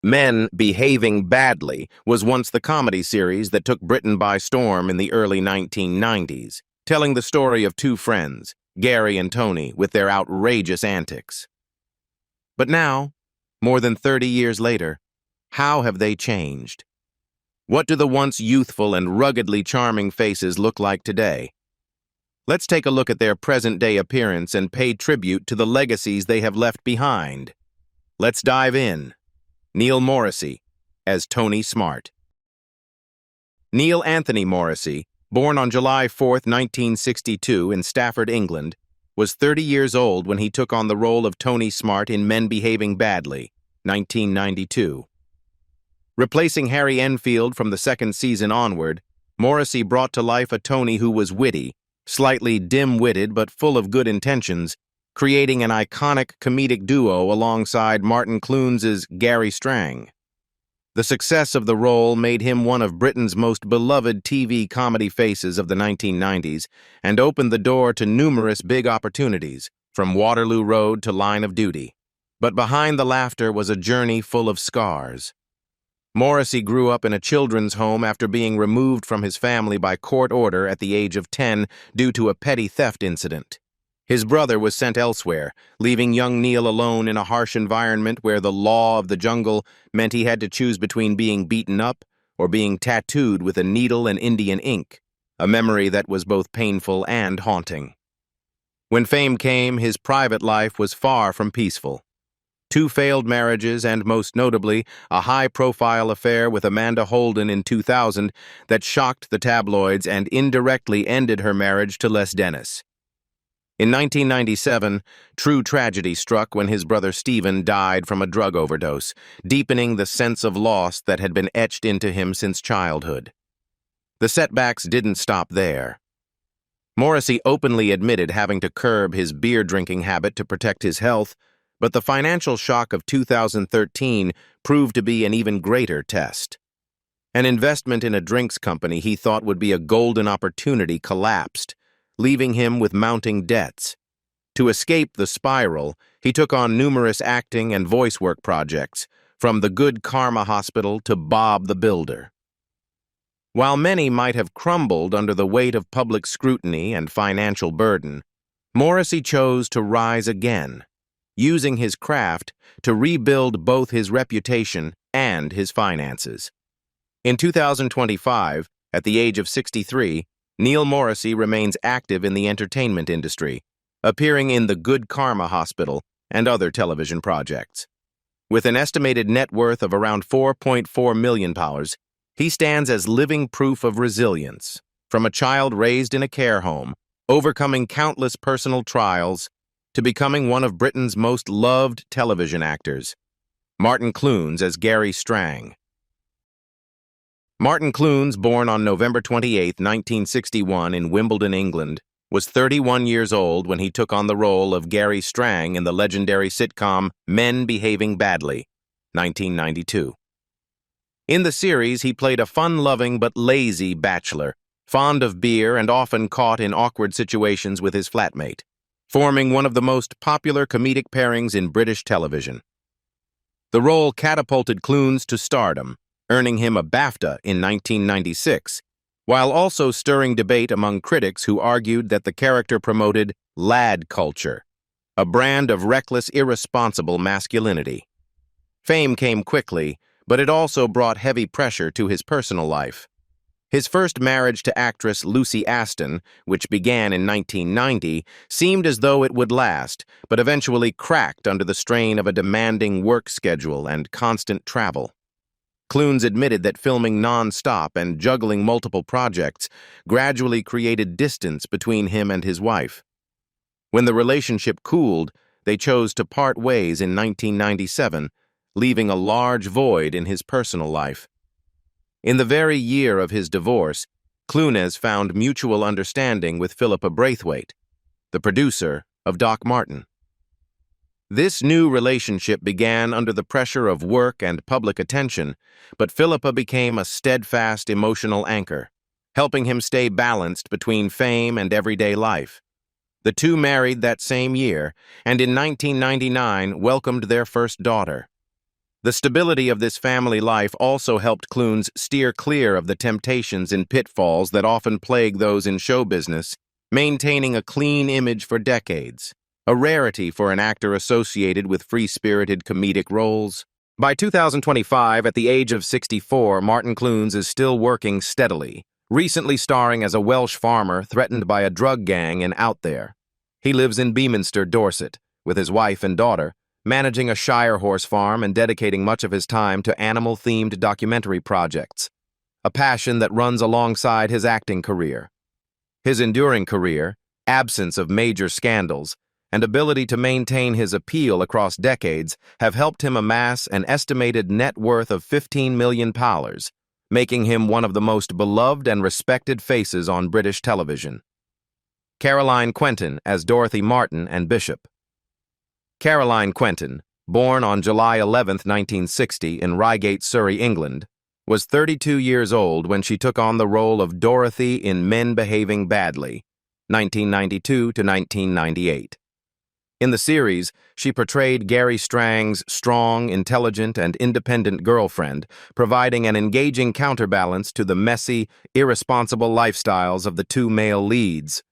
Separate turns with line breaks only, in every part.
Men Behaving Badly was once the comedy series that took Britain by storm in the early 1990s, telling the story of two friends, Gary and Tony, with their outrageous antics. But now, more than 30 years later, how have they changed? What do the once youthful and ruggedly charming faces look like today? Let's take a look at their present-day appearance and pay tribute to the legacies they have left behind. Let's dive in. Neil Morrissey as Tony Smart. Neil Anthony Morrissey, born on July 4, 1962 in Stafford, England, was 30 years old when he took on the role of Tony Smart in Men Behaving Badly, 1992. Replacing Harry Enfield from the second season onward, Morrissey brought to life a Tony who was witty, slightly dim-witted but full of good intentions, creating an iconic comedic duo alongside Martin Clunes' Gary Strang. The success of the role made him one of Britain's most beloved TV comedy faces of the 1990s and opened the door to numerous big opportunities, from Waterloo Road to Line of Duty. But behind the laughter was a journey full of scars. Morrissey grew up in a children's home after being removed from his family by court order at the age of 10 due to a petty theft incident. His brother was sent elsewhere, leaving young Neil alone in a harsh environment where the law of the jungle meant he had to choose between being beaten up or being tattooed with a needle and Indian ink, a memory that was both painful and haunting. When fame came, his private life was far from peaceful. 2 failed marriages and, most notably, a high-profile affair with Amanda Holden in 2000 that shocked the tabloids and indirectly ended her marriage to Les Dennis. In 1997, true tragedy struck when his brother Stephen died from a drug overdose, deepening the sense of loss that had been etched into him since childhood. The setbacks didn't stop there. Morrissey openly admitted having to curb his beer-drinking habit to protect his health, but the financial shock of 2013 proved to be an even greater test. An investment in a drinks company he thought would be a golden opportunity collapsed, leaving him with mounting debts. To escape the spiral, he took on numerous acting and voice work projects, from the Good Karma Hospital to Bob the Builder. While many might have crumbled under the weight of public scrutiny and financial burden, Morrissey chose to rise again, using his craft to rebuild both his reputation and his finances. In 2025, at the age of 63, Neil Morrissey remains active in the entertainment industry, appearing in the Good Karma Hospital and other television projects. With an estimated net worth of around £4.4 million, he stands as living proof of resilience, from a child raised in a care home, overcoming countless personal trials, to becoming one of Britain's most loved television actors. Martin Clunes as Gary Strang. Martin Clunes, born on November 28, 1961 in Wimbledon, England, was 31 years old when he took on the role of Gary Strang in the legendary sitcom Men Behaving Badly, 1992. In the series, he played a fun-loving but lazy bachelor, fond of beer and often caught in awkward situations with his flatmate, forming one of the most popular comedic pairings in British television. The role catapulted Clunes to stardom, earning him a BAFTA in 1996, while also stirring debate among critics who argued that the character promoted lad culture, a brand of reckless, irresponsible masculinity. Fame came quickly, but it also brought heavy pressure to his personal life. His first marriage to actress Lucy Aston, which began in 1990, seemed as though it would last, but eventually cracked under the strain of a demanding work schedule and constant travel. Clunes admitted that filming non-stop and juggling multiple projects gradually created distance between him and his wife. When the relationship cooled, they chose to part ways in 1997, leaving a large void in his personal life. In the very year of his divorce, Clunes found mutual understanding with Philippa Braithwaite, the producer of Doc Martin. This new relationship began under the pressure of work and public attention, but Philippa became a steadfast emotional anchor, helping him stay balanced between fame and everyday life. The two married that same year, and in 1999 welcomed their first daughter. The stability of this family life also helped Clunes steer clear of the temptations and pitfalls that often plague those in show business, maintaining a clean image for decades, a rarity for an actor associated with free-spirited comedic roles. By 2025, at the age of 64, Martin Clunes is still working steadily, recently starring as a Welsh farmer threatened by a drug gang in Out There. He lives in Beaminster, Dorset, with his wife and daughter, managing a Shire horse farm and dedicating much of his time to animal-themed documentary projects, a passion that runs alongside his acting career. His enduring career, absence of major scandals, and ability to maintain his appeal across decades have helped him amass an estimated net worth of £15 million, making him one of the most beloved and respected faces on British television. Caroline Quentin as Dorothy Martin and Bishop. Caroline Quentin, born on July 11, 1960 in Reigate, Surrey, England, was 32 years old when she took on the role of Dorothy in Men Behaving Badly, 1992 to 1998. In the series, she portrayed Gary Strang's strong, intelligent, and independent girlfriend, providing an engaging counterbalance to the messy, irresponsible lifestyles of the two male leads.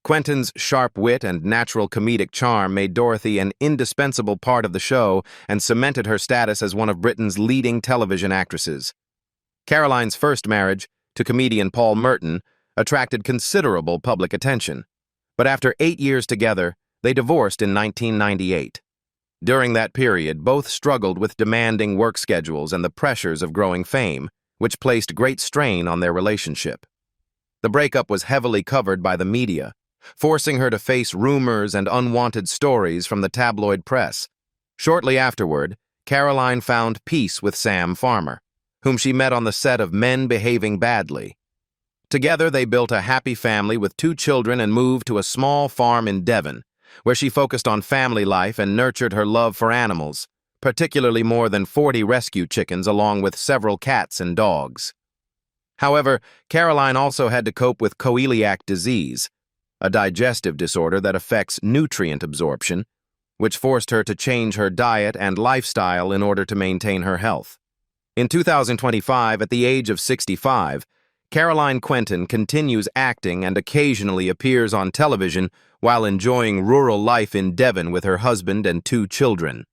Quentin's sharp wit and natural comedic charm made Dorothy an indispensable part of the show and cemented her status as one of Britain's leading television actresses. Caroline's first marriage, to comedian Paul Merton, attracted considerable public attention, but after 8 years together, they divorced in 1998. During that period, both struggled with demanding work schedules and the pressures of growing fame, which placed great strain on their relationship. The breakup was heavily covered by the media, forcing her to face rumors and unwanted stories from the tabloid press. Shortly afterward, Caroline found peace with Sam Farmer, whom she met on the set of Men Behaving Badly. Together, they built a happy family with 2 children and moved to a small farm in Devon, where she focused on family life and nurtured her love for animals, particularly more than 40 rescue chickens along with several cats and dogs. However, Caroline also had to cope with coeliac disease, a digestive disorder that affects nutrient absorption, which forced her to change her diet and lifestyle in order to maintain her health. In 2025, at the age of 65, Caroline Quentin continues acting and occasionally appears on television while enjoying rural life in Devon with her husband and 2 children.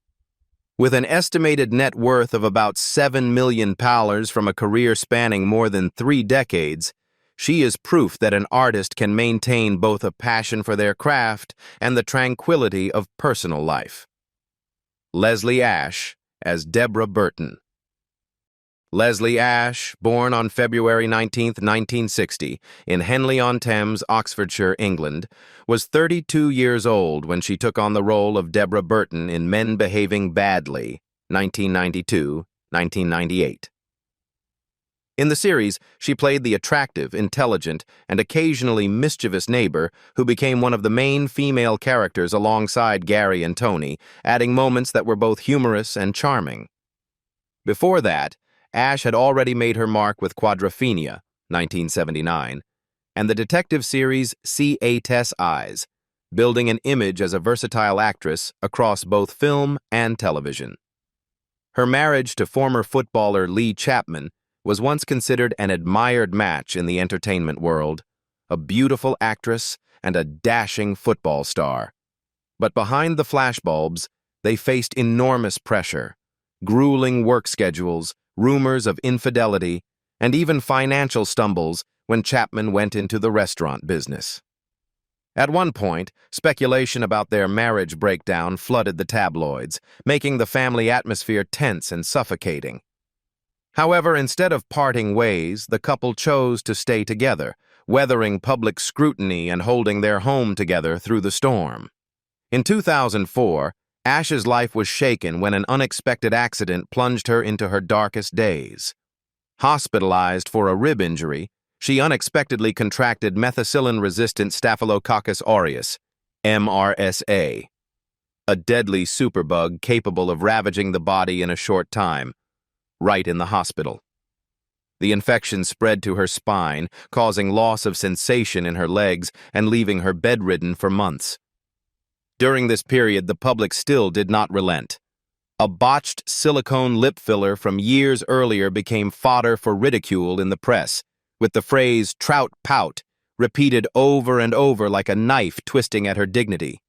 With an estimated net worth of about £7 million from a career spanning more than 3 decades, she is proof that an artist can maintain both a passion for their craft and the tranquility of personal life. Leslie Ash as Deborah Burton. Leslie Ash, born on February 19, 1960, in Henley-on-Thames, Oxfordshire, England, was 32 years old when she took on the role of Deborah Burton in Men Behaving Badly, 1992-1998. In the series, she played the attractive, intelligent, and occasionally mischievous neighbor who became one of the main female characters alongside Gary and Tony, adding moments that were both humorous and charming. Before that, Ash had already made her mark with Quadrophenia, 1979, and the detective series C.A.Tess Eyes, building an image as a versatile actress across both film and television. Her marriage to former footballer Lee Chapman was once considered an admired match in the entertainment world, a beautiful actress and a dashing football star. But behind the flashbulbs, they faced enormous pressure, grueling work schedules, rumors of infidelity, and even financial stumbles when Chapman went into the restaurant business. At one point, speculation about their marriage breakdown flooded the tabloids, making the family atmosphere tense and suffocating. However, instead of parting ways, the couple chose to stay together, weathering public scrutiny and holding their home together through the storm. In 2004, Ash's life was shaken when an unexpected accident plunged her into her darkest days. Hospitalized for a rib injury, she unexpectedly contracted methicillin-resistant Staphylococcus aureus, MRSA, a deadly superbug capable of ravaging the body in a short time, right in the hospital. The infection spread to her spine, causing loss of sensation in her legs and leaving her bedridden for months. During this period, the public still did not relent. A botched silicone lip filler from years earlier became fodder for ridicule in the press, with the phrase "trout pout" repeated over and over like a knife twisting at her dignity.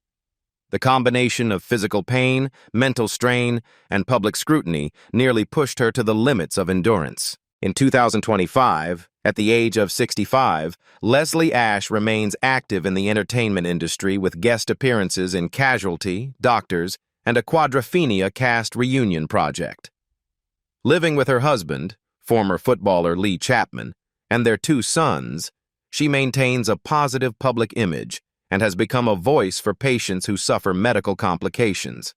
The combination of physical pain, mental strain, and public scrutiny nearly pushed her to the limits of endurance. In 2025, at the age of 65, Leslie Ash remains active in the entertainment industry with guest appearances in Casualty, Doctors, and a Quadrophenia cast reunion project. Living with her husband, former footballer Lee Chapman, and their 2 sons, she maintains a positive public image and has become a voice for patients who suffer medical complications.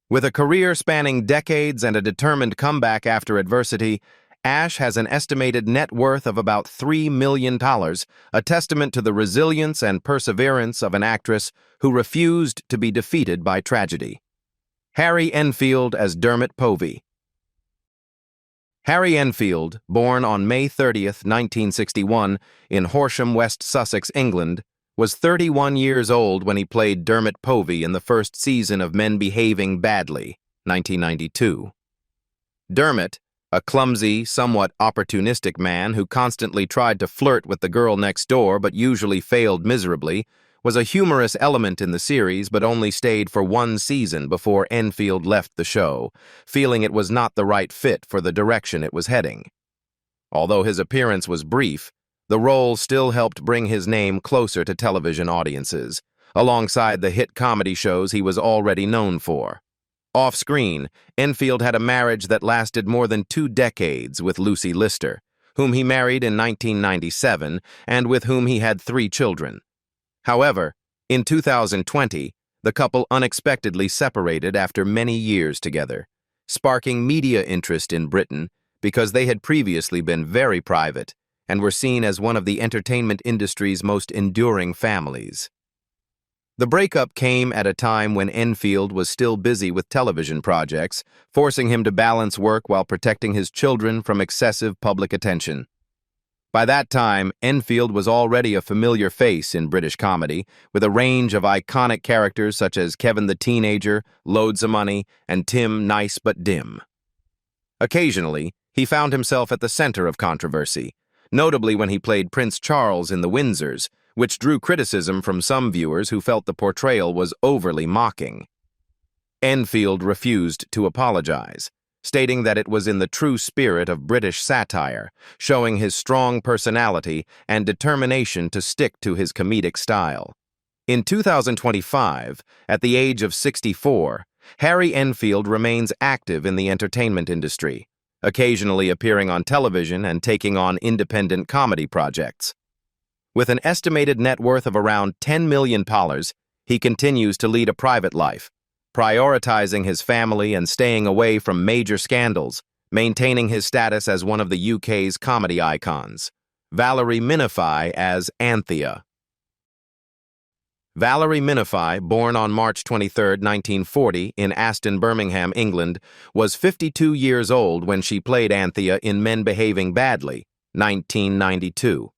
With a career spanning decades and a determined comeback after adversity, Ash has an estimated net worth of about $3 million, a testament to the resilience and perseverance of an actress who refused to be defeated by tragedy. Harry Enfield as Dermot Povey. Harry Enfield, born on May 30, 1961, in Horsham, West Sussex, England, was 31 years old when he played Dermot Povey in the first season of Men Behaving Badly, 1992. Dermot, a clumsy, somewhat opportunistic man who constantly tried to flirt with the girl next door but usually failed miserably, was a humorous element in the series but only stayed for 1 season before Enfield left the show, feeling it was not the right fit for the direction it was heading. Although his appearance was brief, the role still helped bring his name closer to television audiences, alongside the hit comedy shows he was already known for. Off-screen, Enfield had a marriage that lasted more than 2 decades with Lucy Lister, whom he married in 1997 and with whom he had 3 children. However, in 2020, the couple unexpectedly separated after many years together, sparking media interest in Britain because they had previously been very private and were seen as one of the entertainment industry's most enduring families. The breakup came at a time when Enfield was still busy with television projects, forcing him to balance work while protecting his children from excessive public attention. By that time, Enfield was already a familiar face in British comedy, with a range of iconic characters such as Kevin the Teenager, Loads of Money, and Tim Nice But Dim. Occasionally, he found himself at the center of controversy, notably when he played Prince Charles in The Windsors, which drew criticism from some viewers who felt the portrayal was overly mocking. Enfield refused to apologize, stating that it was in the true spirit of British satire, showing his strong personality and determination to stick to his comedic style. In 2025, at the age of 64, Harry Enfield remains active in the entertainment industry, occasionally appearing on television and taking on independent comedy projects. With an estimated net worth of around $10 million, he continues to lead a private life, prioritizing his family and staying away from major scandals, maintaining his status as one of the UK's comedy icons. Valerie Minifie as Anthea. Valerie Minifie, born on March 23, 1940, in Aston, Birmingham, England, was 52 years old when she played Anthea in Men Behaving Badly, 1992.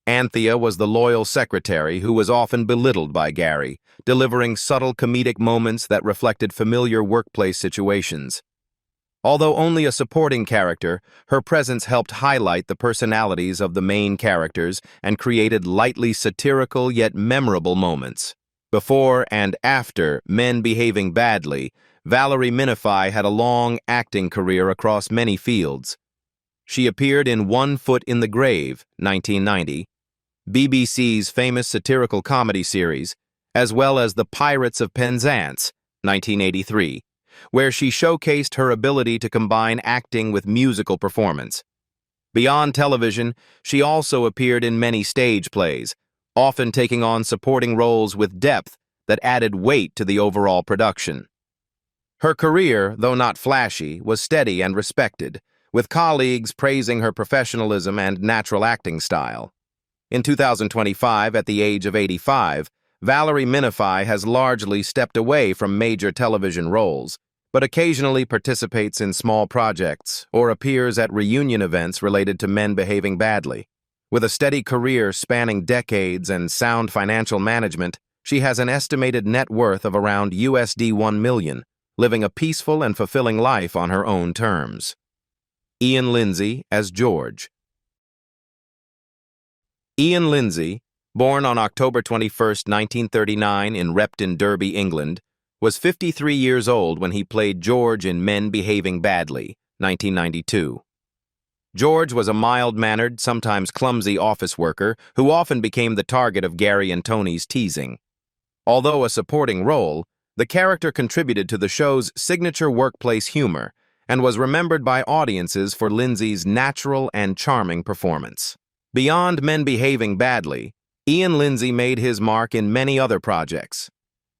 Anthea was the loyal secretary who was often belittled by Gary, delivering subtle comedic moments that reflected familiar workplace situations. Although only a supporting character, her presence helped highlight the personalities of the main characters and created lightly satirical yet memorable moments. Before and after Men Behaving Badly, Valerie Minifie had a long acting career across many fields. She appeared in 1 Foot in the Grave, 1990, BBC's famous satirical comedy series, as well as The Pirates of Penzance, 1983, where she showcased her ability to combine acting with musical performance. Beyond television, she also appeared in many stage plays, often taking on supporting roles with depth that added weight to the overall production. Her career, though not flashy, was steady and respected, with colleagues praising her professionalism and natural acting style. In 2025, at the age of 85, Valerie Minifie has largely stepped away from major television roles, but occasionally participates in small projects or appears at reunion events related to Men Behaving Badly. With a steady career spanning decades and sound financial management, she has an estimated net worth of around USD $1 million, living a peaceful and fulfilling life on her own terms. Ian Lindsay as George. Ian Lindsay, born on October 21, 1939 in Repton, Derby, England, was 53 years old when he played George in Men Behaving Badly, 1992. George was a mild-mannered, sometimes clumsy office worker who often became the target of Gary and Tony's teasing. Although a supporting role, the character contributed to the show's signature workplace humor and was remembered by audiences for Lindsay's natural and charming performance. Beyond Men Behaving Badly, Ian Lindsay made his mark in many other projects.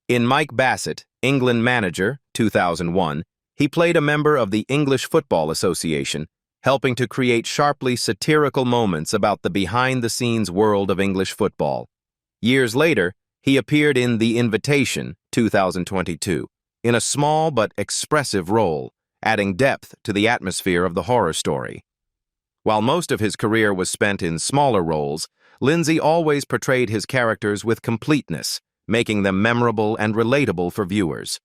In Mike Bassett, England Manager, 2001, he played a member of the English Football Association, helping to create sharply satirical moments about the behind-the-scenes world of English football. Years later, he appeared in The Invitation, 2022, in a small but expressive role, adding depth to the atmosphere of the horror story. While most of his career was spent in smaller roles, Lindsay always portrayed his characters with completeness, making them memorable and relatable for viewers.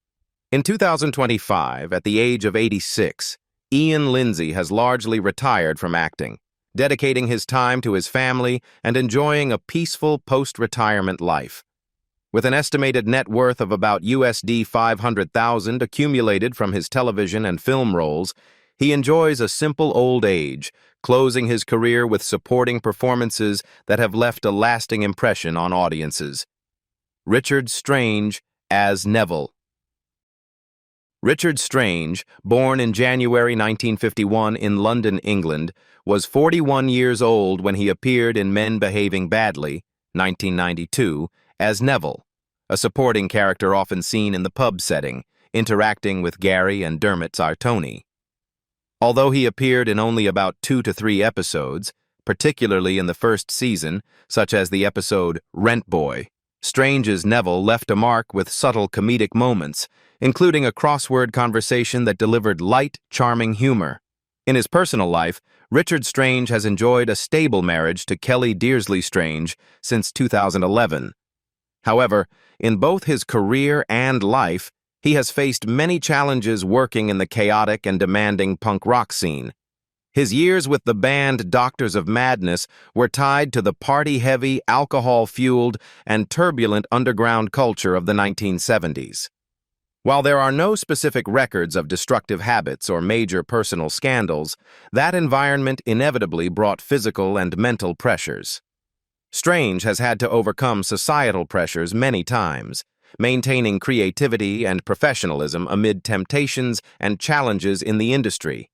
In 2025, at the age of 86, Ian Lindsay has largely retired from acting, dedicating his time to his family and enjoying a peaceful post-retirement life. With an estimated net worth of about USD 500,000 accumulated from his television and film roles, he enjoys a simple old age, closing his career with supporting performances that have left a lasting impression on audiences. Richard Strange as Neville. Richard Strange, born in January 1951 in London, England, was 41 years old when he appeared in Men Behaving Badly, 1992, as Neville, a supporting character often seen in the pub setting, interacting with Gary and Dermot's Tony. Although he appeared in only about 2 to 3 episodes, particularly in the first season, such as the episode Rent Boy, Strange's Neville left a mark with subtle comedic moments, including a crossword conversation that delivered light, charming humor. In his personal life, Richard Strange has enjoyed a stable marriage to Kelly Dearsley Strange since 2011. However, in both his career and life, he has faced many challenges working in the chaotic and demanding punk rock scene. His years with the band Doctors of Madness were tied to the party-heavy, alcohol-fueled, and turbulent underground culture of the 1970s. While there are no specific records of destructive habits or major personal scandals, that environment inevitably brought physical and mental pressures. Strange has had to overcome societal pressures many times, maintaining creativity and professionalism amid temptations and challenges in the industry.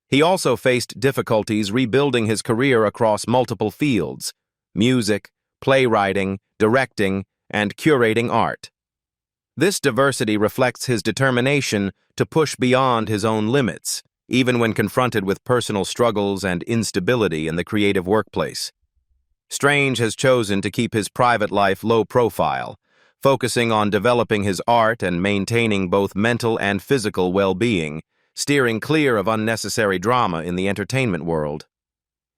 He also faced difficulties rebuilding his career across multiple fields: music, playwriting, directing, and curating art. This diversity reflects his determination to push beyond his own limits, even when confronted with personal struggles and instability in the creative workplace. Strange has chosen to keep his private life low profile, focusing on developing his art and maintaining both mental and physical well-being, steering clear of unnecessary drama in the entertainment world.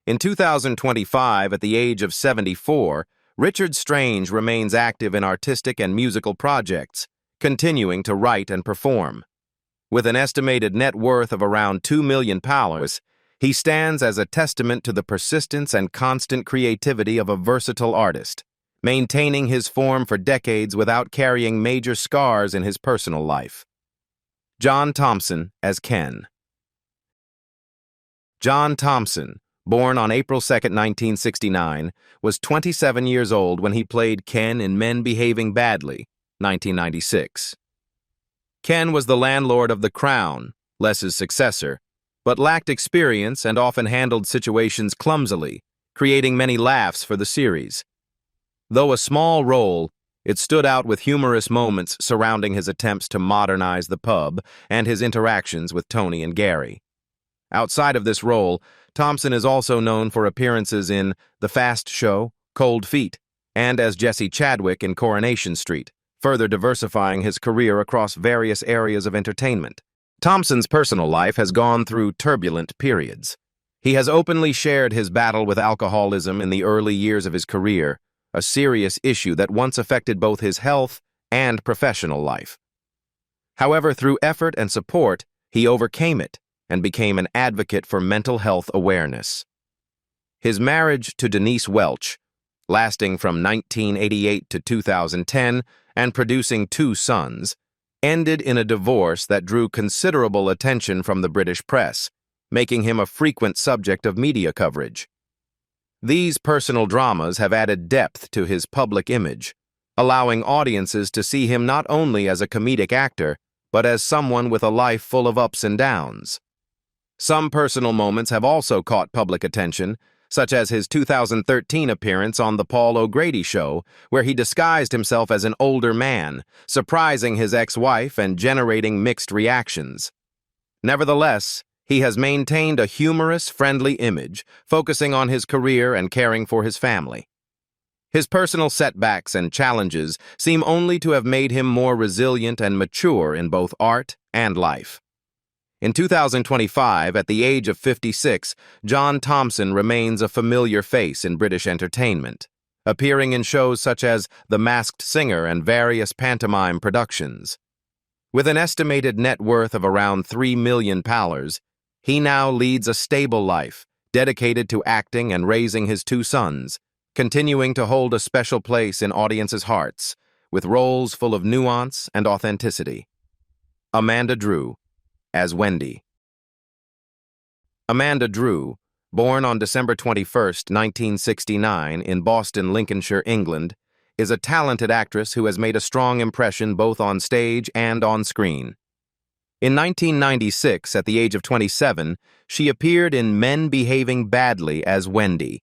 In 2025, at the age of 74, Richard Strange remains active in artistic and musical projects, continuing to write and perform. With an estimated net worth of around £2 million, he stands as a testament to the persistence and constant creativity of a versatile artist, maintaining his form for decades without carrying major scars in his personal life. John Thomson as Ken. John Thomson, born on April 2, 1969, was 27 years old when he played Ken in Men Behaving Badly, 1996. Ken was the landlord of the Crown, Les's successor, but lacked experience and often handled situations clumsily, creating many laughs for the series. Though a small role, it stood out with humorous moments surrounding his attempts to modernize the pub and his interactions with Tony and Gary. Outside of this role, Thomson is also known for appearances in The Fast Show, Cold Feet, and as Jesse Chadwick in Coronation Street, further diversifying his career across various areas of entertainment. Thomson's personal life has gone through turbulent periods. He has openly shared his battle with alcoholism in the early years of his career, a serious issue that once affected both his health and professional life. However, through effort and support, he overcame it and became an advocate for mental health awareness. His marriage to Denise Welch, lasting from 1988 to 2010 and producing 2 sons, ended in a divorce that drew considerable attention from the British press, making him a frequent subject of media coverage. These personal dramas have added depth to his public image, allowing audiences to see him not only as a comedic actor, but as someone with a life full of ups and downs. Some personal moments have also caught public attention, such as his 2013 appearance on The Paul O'Grady Show, where he disguised himself as an older man, surprising his ex-wife and generating mixed reactions. Nevertheless, he has maintained a humorous, friendly image, focusing on his career and caring for his family. His personal setbacks and challenges seem only to have made him more resilient and mature in both art and life. In 2025, at the age of 56, John Thomson remains a familiar face in British entertainment, appearing in shows such as The Masked Singer and various pantomime productions. With an estimated net worth of around £3 million, he now leads a stable life, dedicated to acting and raising his 2 sons, continuing to hold a special place in audiences' hearts, with roles full of nuance and authenticity. Amanda Drew, as Wendy. Amanda Drew, born on December 21, 1969, in Boston, Lincolnshire, England, is a talented actress who has made a strong impression both on stage and on screen. In 1996, at the age of 27, she appeared in Men Behaving Badly as Wendy,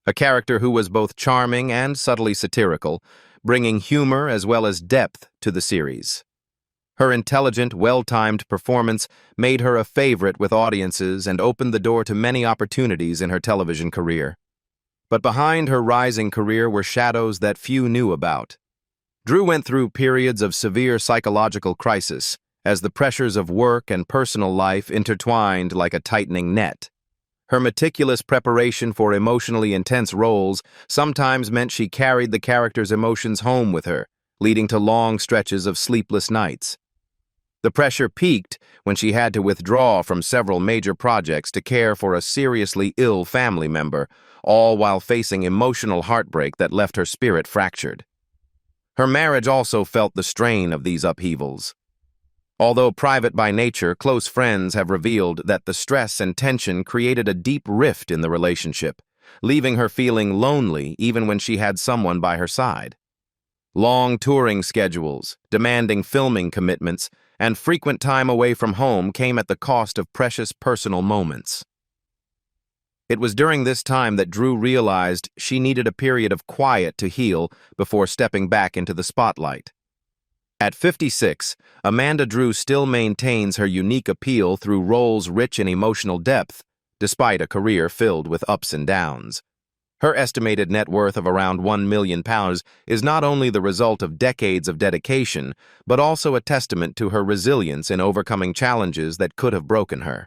a character who was both charming and subtly satirical, bringing humor as well as depth to the series. Her intelligent, well-timed performance made her a favorite with audiences and opened the door to many opportunities in her television career. But behind her rising career were shadows that few knew about. Drew went through periods of severe psychological crisis, as the pressures of work and personal life intertwined like a tightening net. Her meticulous preparation for emotionally intense roles sometimes meant she carried the character's emotions home with her, leading to long stretches of sleepless nights. The pressure peaked when she had to withdraw from several major projects to care for a seriously ill family member, all while facing emotional heartbreak that left her spirit fractured. Her marriage also felt the strain of these upheavals. Although private by nature, close friends have revealed that the stress and tension created a deep rift in the relationship, leaving her feeling lonely even when she had someone by her side. Long touring schedules, demanding filming commitments, and frequent time away from home came at the cost of precious personal moments. It was during this time that Drew realized she needed a period of quiet to heal before stepping back into the spotlight. At 56, Amanda Drew still maintains her unique appeal through roles rich in emotional depth, despite a career filled with ups and downs. Her estimated net worth of around £1 million is not only the result of decades of dedication, but also a testament to her resilience in overcoming challenges that could have broken her.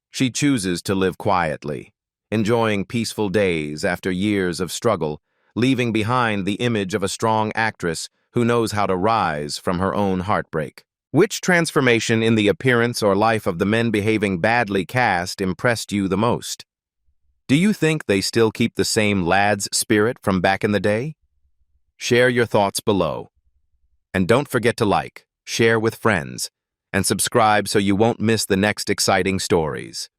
She chooses to live quietly, enjoying peaceful days after years of struggle, leaving behind the image of a strong actress who knows how to rise from her own heartbreak. Which transformation in the appearance or life of the Men Behaving Badly cast impressed you the most? Do you think they still keep the same lad's spirit from back in the day? Share your thoughts below. And don't forget to like, share with friends, and subscribe so you won't miss the next exciting stories.